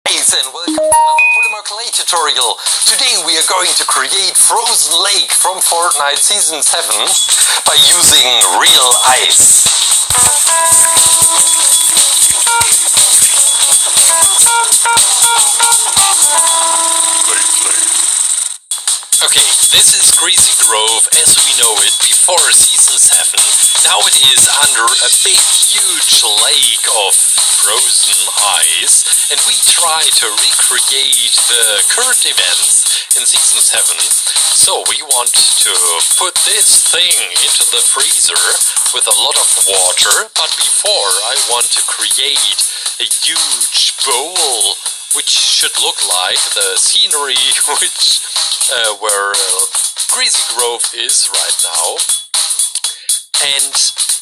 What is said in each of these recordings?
Guys, and welcome to another polymer clay tutorial. Today we are going to create Frozen Lake from Fortnite Season 7 by using real ice. Okay, this is Greasy Grove as we know it before Season 7. Now it is under a big, huge lake of frozen ice, and we try to recreate the current events in Season 7. So we want to put this thing into the freezer with a lot of water, but before I want to create a huge bowl which should look like the scenery where Greasy Grove is right now. And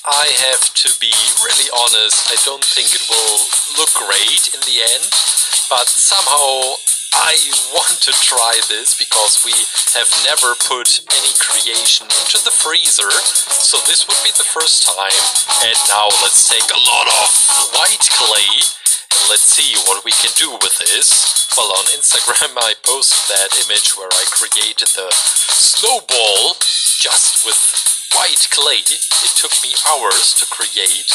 I have to be really honest, I don't think it will look great in the end, but somehow I want to try this because we have never put any creation into the freezer, so this would be the first time. And now let's take a lot of white clay and let's see what we can do with this. Well, on Instagram I posted that image where I created the snowball just with white clay. It took me hours to create.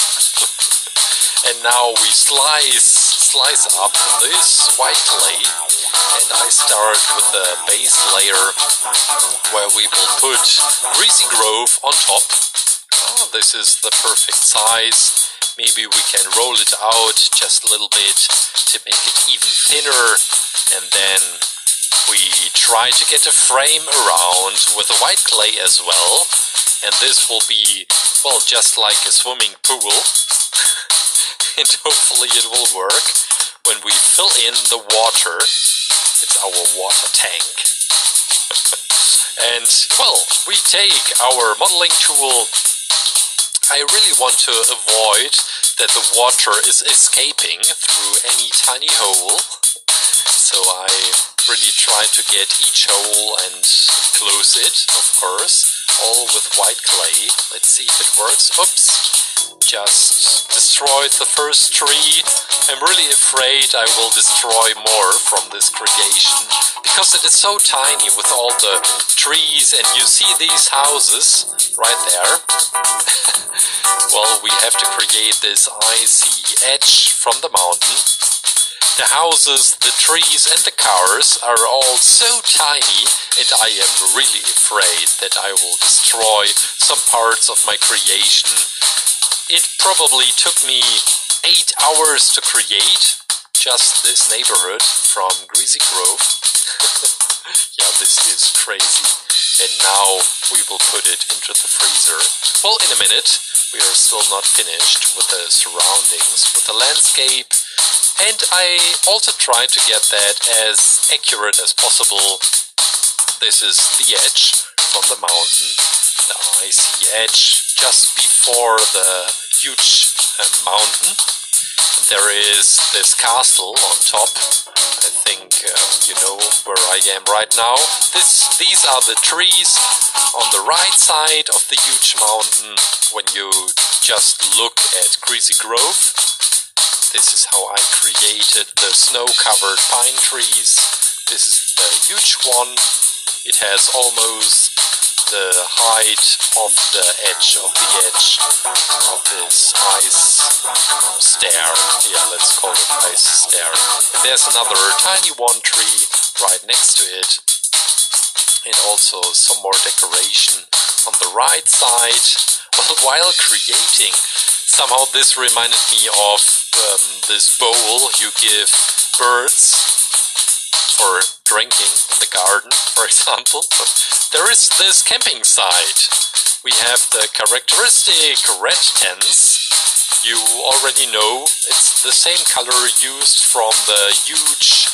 And now we slice up this white clay, and I start with the base layer where we will put Greasy Grove on top. Oh, this is the perfect size. Maybe we can roll it out just a little bit to make it even thinner, and then we try to get a frame around with the white clay as well, and this will be, well, just like a swimming pool. And hopefully it will work when we fill in the water. It's our water tank. And, well, we take our modeling tool. I really want to avoid that the water is escaping through any tiny hole. So I really try to get each hole and close it, of course, all with white clay. Let's see if it works. Oops. Just destroyed the first tree. I'm really afraid I will destroy more from this creation because it is so tiny with all the trees, and you see these houses right there. Well, we have to create this icy edge from the mountain. The houses, the trees and the cars are all so tiny, and I am really afraid that I will destroy some parts of my creation. It probably took me 8 hours to create just this neighborhood from Greasy Grove. Yeah, this is crazy. And now we will put it into the freezer. Well, in a minute. We are still not finished with the surroundings, with the landscape. And I also try to get that as accurate as possible. This is the edge from the mountain, the icy edge just before the huge mountain. There is this castle on top. I think you know where I am right now. These are the trees on the right side of the huge mountain when you just look at Greasy Grove. This is how I created the snow-covered pine trees. This is the huge one. It has almost the height of the edge of this ice stair. Yeah, let's call it ice stair. And there's another tiny one tree right next to it. And also some more decoration on the right side. Well, while creating, somehow this reminded me of this bowl you give birds for drinking in the garden, for example. There is this camping site. We have the characteristic red tents. You already know it's the same color used from the huge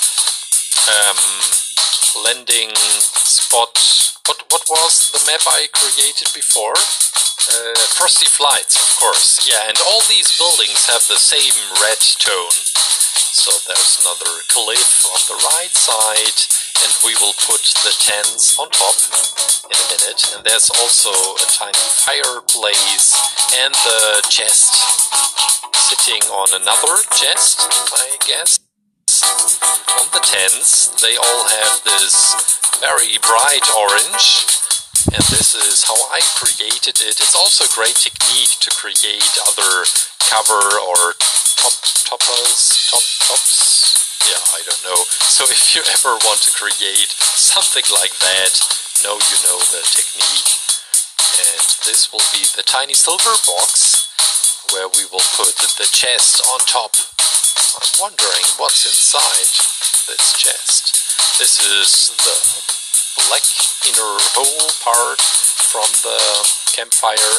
landing spot. What was the map I created before? Frosty Flights, of course. Yeah, and all these buildings have the same red tone. So there's another cliff on the right side, and we will put the tents on top in a minute. And there's also a tiny fireplace and the chest sitting on another chest, I guess. buttons. On the 10s, they all have this very bright orange, and this is how I created it. It's also a great technique to create other cover or tops. Yeah, I don't know. So if you ever want to create something like that, now you know the technique. And this will be the tiny silver box where we will put the chest on top. I'm wondering what's inside this chest. This is the black inner hole part from the campfire,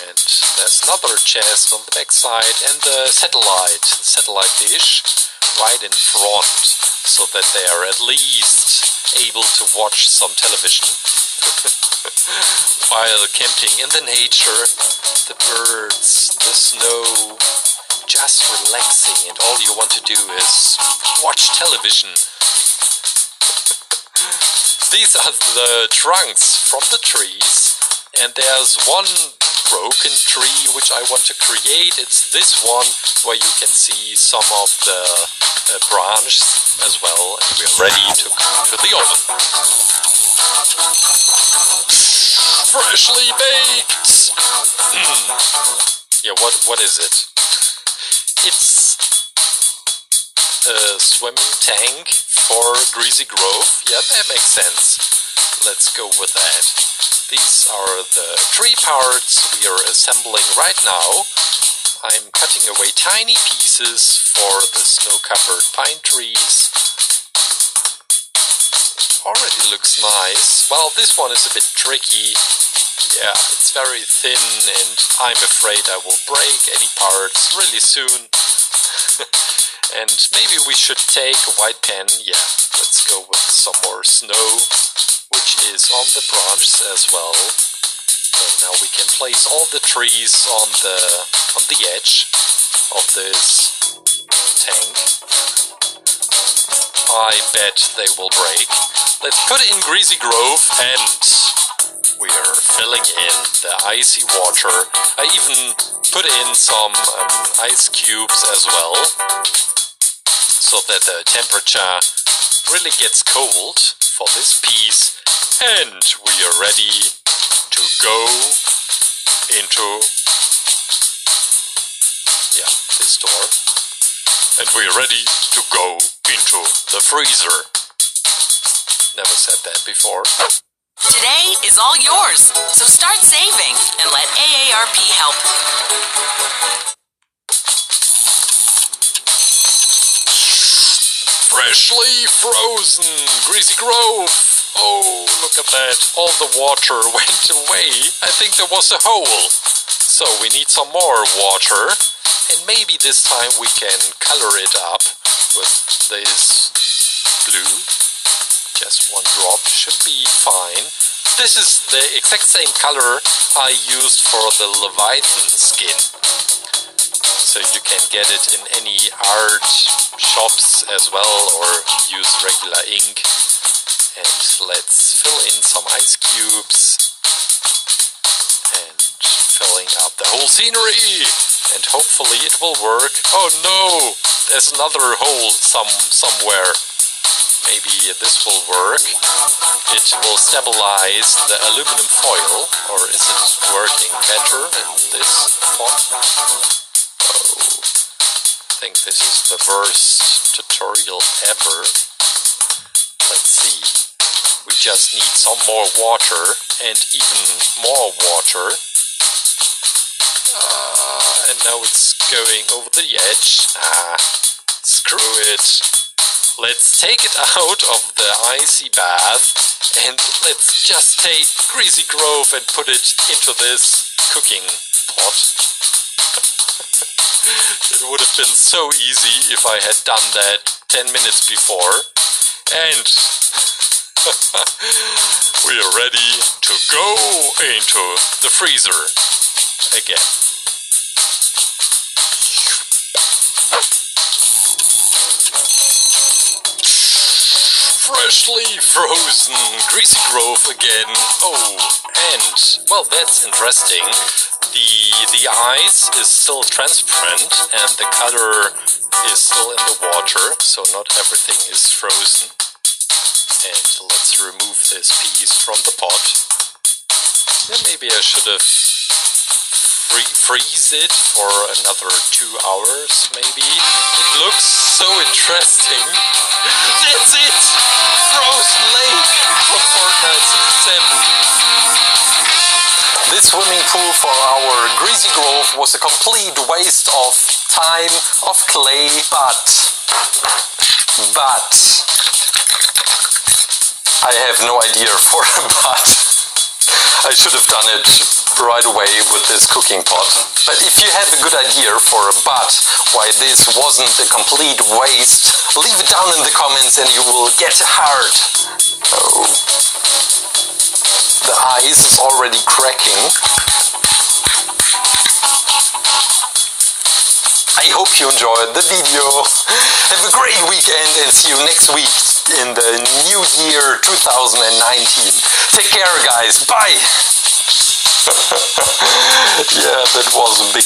and there's another chest on the back side, and the satellite dish right in front, so that they are at least able to watch some television while camping in the nature, the birds, the snow, just relaxing, and all you want to do is watch television. These are the trunks from the trees, and there's one broken tree which I want to create. It's this one where you can see some of the branches as well, and we're ready to go to the oven. Freshly baked! Yeah, what is it? It's a swimming tank for Greasy Grove. Yeah, that makes sense. Let's go with that. These are the tree parts we are assembling right now. I'm cutting away tiny pieces for the snow-covered pine trees. Already looks nice. Well, this one is a bit tricky. Yeah, it's very thin, and I'm afraid I will break any parts really soon. And maybe we should take a white pen. Yeah, let's go with some more snow, which is on the branches as well. So now we can place all the trees on the edge of this tank. I bet they will break. Let's put it in Greasy Grove, and we are filling in the icy water. I even put in some ice cubes as well, so that the temperature really gets cold for this piece, and we are ready to go into this door, and we are ready to go into the freezer. Never said that before. Today is all yours, so start saving and let AARP help. Freshly frozen Greasy Grove. Oh, look at that. All the water went away. I think there was a hole. So we need some more water. And maybe this time we can color it up with this blue. Just one drop should be fine. This is the exact same color I used for the Leviathan skin. So you can get it in any art shops as well, or use regular ink. And let's fill in some ice cubes and filling up the whole scenery, and hopefully it will work. Oh no, there's another hole somewhere. Maybe this will work. It will stabilize the aluminum foil, or is it working better in this pot? I think this is the worst tutorial ever. Let's see. We just need some more water, and even more water. And now it's going over the edge. Screw it. Let's take it out of the icy bath, and let's just take Greasy Grove and put it into this cooking pot. It would have been so easy if I had done that 10 minutes before. And we are ready to go into the freezer again. Freshly frozen Greasy Grove again. Oh, and, well, that's interesting. The ice is still transparent and the color is still in the water, so not everything is frozen. And let's remove this piece from the pot. Yeah, maybe I should have freeze it for another 2 hours, maybe. It looks so interesting. That's it! Frozen lake from Fortnite Season 7. This swimming pool for our Greasy Grove was a complete waste of time, of clay, but I have no idea for a but. I should have done it right away with this cooking pot. But if you have a good idea for a but why this wasn't a complete waste, leave it down in the comments and you will get a heart. Oh. The ice is already cracking. I hope you enjoyed the video. Have a great weekend and see you next week in the new year 2019. Take care, guys. Bye. Yeah, that was a big